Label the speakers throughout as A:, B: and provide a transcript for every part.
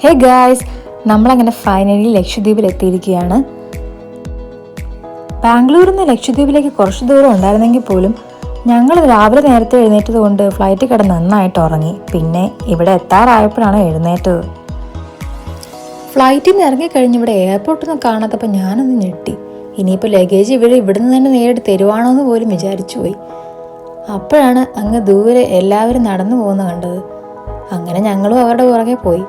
A: Hey guys, നമ്മളങ്ങനെ finally ലക്ഷദ്വീപിൽ എത്തിയിരിക്കുകയാണ്. ബാംഗ്ലൂരിൽ നിന്ന് ലക്ഷദ്വീപിലേക്ക് കുറച്ച് ദൂരം ഉണ്ടായിരുന്നെങ്കിൽ പോലും ഞങ്ങൾ രാവിലെ നേരത്തെ എഴുന്നേറ്റത് കൊണ്ട് ഫ്ലൈറ്റ് കിടന്ന് നന്നായിട്ട് ഉറങ്ങി. പിന്നെ ഇവിടെ എത്താറായപ്പോഴാണ് എഴുന്നേറ്റത്. ഫ്ലൈറ്റിൽ നിന്ന് ഇറങ്ങിക്കഴിഞ്ഞ് ഇവിടെ എയർപോർട്ടൊന്നും കാണാത്തപ്പോൾ ഞാനൊന്ന് ഞെട്ടി. ഇനിയിപ്പോൾ ലഗേജ് ഇവിടുന്ന് തന്നെ നേരിട്ട് തരുവാണോ എന്ന് പോലും വിചാരിച്ചു പോയി. അപ്പോഴാണ് അങ്ങ് ദൂരെ എല്ലാവരും നടന്നു പോകുന്നത് കണ്ടത്. അങ്ങനെ ഞങ്ങളും അവരുടെ പുറകെ പോയി.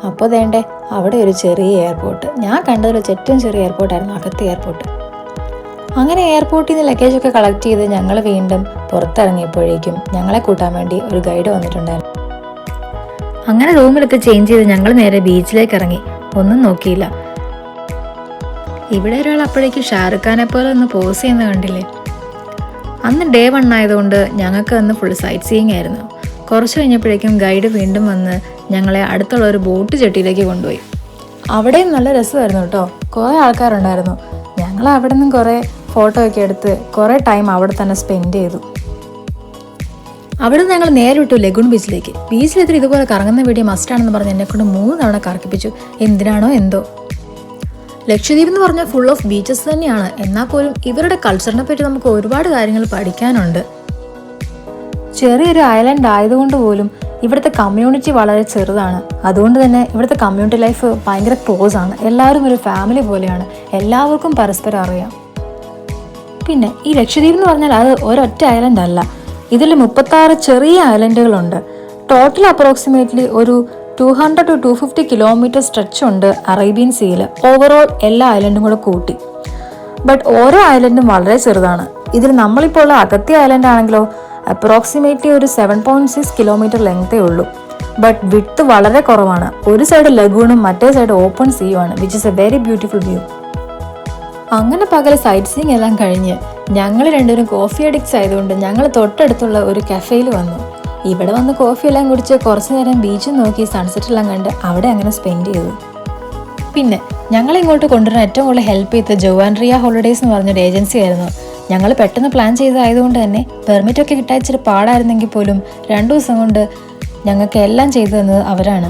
A: അപ്പോൾ വേണ്ടേ അവിടെ ഒരു ചെറിയ എയർപോർട്ട്. ഞാൻ കണ്ടതിൽ വെച്ച് ഏറ്റവും ചെറിയ എയർപോർട്ടായിരുന്നു അകത്തെ എയർപോർട്ട്. അങ്ങനെ എയർപോർട്ടിൽ നിന്ന് ലഗേജൊക്കെ കളക്ട് ചെയ്ത് ഞങ്ങൾ വീണ്ടും പുറത്തിറങ്ങിയപ്പോഴേക്കും ഞങ്ങളെ കൂട്ടാൻ വേണ്ടി ഒരു ഗൈഡ് വന്നിട്ടുണ്ടായിരുന്നു. അങ്ങനെ റൂമിലൊക്കെ ചേഞ്ച് ചെയ്ത് ഞങ്ങൾ നേരെ ബീച്ചിലേക്ക് ഇറങ്ങി. ഒന്നും നോക്കിയില്ല. ഇവിടെ ഒരാൾ അപ്പോഴേക്കും ഷാറുഖ് ഖാനെ പോലെ ഒന്ന് പോസ് ചെയ്യുന്നത് കണ്ടില്ലേ. അന്ന് ഡേ 1 ആയതുകൊണ്ട് ഞങ്ങൾക്ക് അന്ന് ഫുൾ സൈറ്റ് സീയിങ് ആയിരുന്നു. കുറച്ച് കഴിഞ്ഞപ്പോഴേക്കും ഗൈഡ് വീണ്ടും വന്ന് ഞങ്ങളെ അടുത്തുള്ള ഒരു ബോട്ട് ജെട്ടിയിലേക്ക് കൊണ്ടുപോയി. അവിടെയും നല്ല രസമായിരുന്നു കേട്ടോ. കുറേ ആൾക്കാരുണ്ടായിരുന്നു. ഞങ്ങൾ അവിടെ നിന്നും കുറേ ഫോട്ടോ ഒക്കെ എടുത്ത് കുറേ ടൈം അവിടെ തന്നെ സ്പെൻഡ് ചെയ്തു. അവിടെ നിന്ന് ഞങ്ങൾ നേരെ വിട്ടു ലഗൂൺ ബീച്ചിലേക്ക്. ബീച്ചിലെത്തിരി ഇതുപോലെ കറങ്ങുന്ന വീഡിയോ മസ്റ്റാണെന്ന് പറഞ്ഞ് എന്നെക്കൊണ്ട് 3 തവണ കറക്കിപ്പിച്ചു. എന്തിനാണോ എന്തോ. ലക്ഷദ്വീപ് എന്ന് പറഞ്ഞാൽ ഫുൾ ഓഫ് ബീച്ചസ് തന്നെയാണ്. എന്നാൽ പോലും ഇവരുടെ കൾച്ചറിനെ പറ്റി നമുക്ക് ഒരുപാട് കാര്യങ്ങൾ പഠിക്കാനുണ്ട്. ചെറിയൊരു ഐലൻഡ് ആയതുകൊണ്ട് പോലും ഇവിടുത്തെ കമ്മ്യൂണിറ്റി വളരെ ചെറുതാണ്. അതുകൊണ്ട് തന്നെ ഇവിടുത്തെ കമ്മ്യൂണിറ്റി ലൈഫ് ഭയങ്കര ക്ലോസ് ആണ്. എല്ലാവരും ഒരു ഫാമിലി പോലെയാണ്. എല്ലാവർക്കും പരസ്പരം അറിയാം. പിന്നെ ഈ ലക്ഷദ്വീപ് എന്ന് പറഞ്ഞാൽ അത് ഒരൊറ്റ ഐലൻഡ് അല്ല. ഇതിൽ 36 ചെറിയ ഐലൻഡുകളുണ്ട്. ടോട്ടൽ അപ്രോക്സിമേറ്റ്ലി ഒരു 200 to 250 കിലോമീറ്റർ സ്ട്രെച്ച് ഉണ്ട് അറേബ്യൻ സീയിൽ. ഓവറോൾ എല്ലാ ഐലൻഡും കൂടെ കൂട്ടി. ബട്ട് ഓരോ ഐലൻഡും വളരെ ചെറുതാണ്. ഇതിൽ നമ്മളിപ്പോൾ ഉള്ള അഗത്തി ഐലൻഡ് ആണെങ്കിലോ അപ്രോക്സിമേറ്റ്ലി ഒരു 7.6 കിലോമീറ്റർ ലെങ്തേ ഉള്ളൂ. ബട്ട് വിഡ്ത്ത് വളരെ കുറവാണ്. ഒരു സൈഡ് ലഗൂണും മറ്റേ സൈഡ് ഓപ്പൺ സീയുമാണ്, which is a very beautiful view. അങ്ങനെ പകൽ സൈറ്റ് സീയിങ് എല്ലാം കഴിഞ്ഞ് ഞങ്ങൾ രണ്ടുപേരും കോഫി അഡിക്ട്സ് ആയതുകൊണ്ട് ഞങ്ങൾ തൊട്ടടുത്തുള്ള ഒരു കഫേയിൽ വന്നു. ഇവിടെ വന്ന് കോഫി എല്ലാം കുടിച്ച് കുറച്ച് നേരം ബീച്ചും നോക്കി സൺസെറ്റ് എല്ലാം കണ്ട് അവിടെ അങ്ങനെ സ്പെൻഡ് ചെയ്തു. പിന്നെ ഞങ്ങളിങ്ങോട്ട് കൊണ്ടുവരാൻ ഏറ്റവും കൂടുതൽ ഹെൽപ്പ് ചെയ്തത് ജോവാൻറിയ ഹോളിഡേയ്സ് എന്ന് പറഞ്ഞൊരു ഏജൻസി ആയിരുന്നു. ഞങ്ങൾ പെട്ടെന്ന് പ്ലാൻ ചെയ്തതായതുകൊണ്ട് തന്നെ പെർമിറ്റൊക്കെ കിട്ടാൻ ഇച്ചിരി പാടായിരുന്നെങ്കിൽ പോലും 2 ദിവസം കൊണ്ട് ഞങ്ങൾക്ക് എല്ലാം ചെയ്തു തന്നത് അവരാണ്.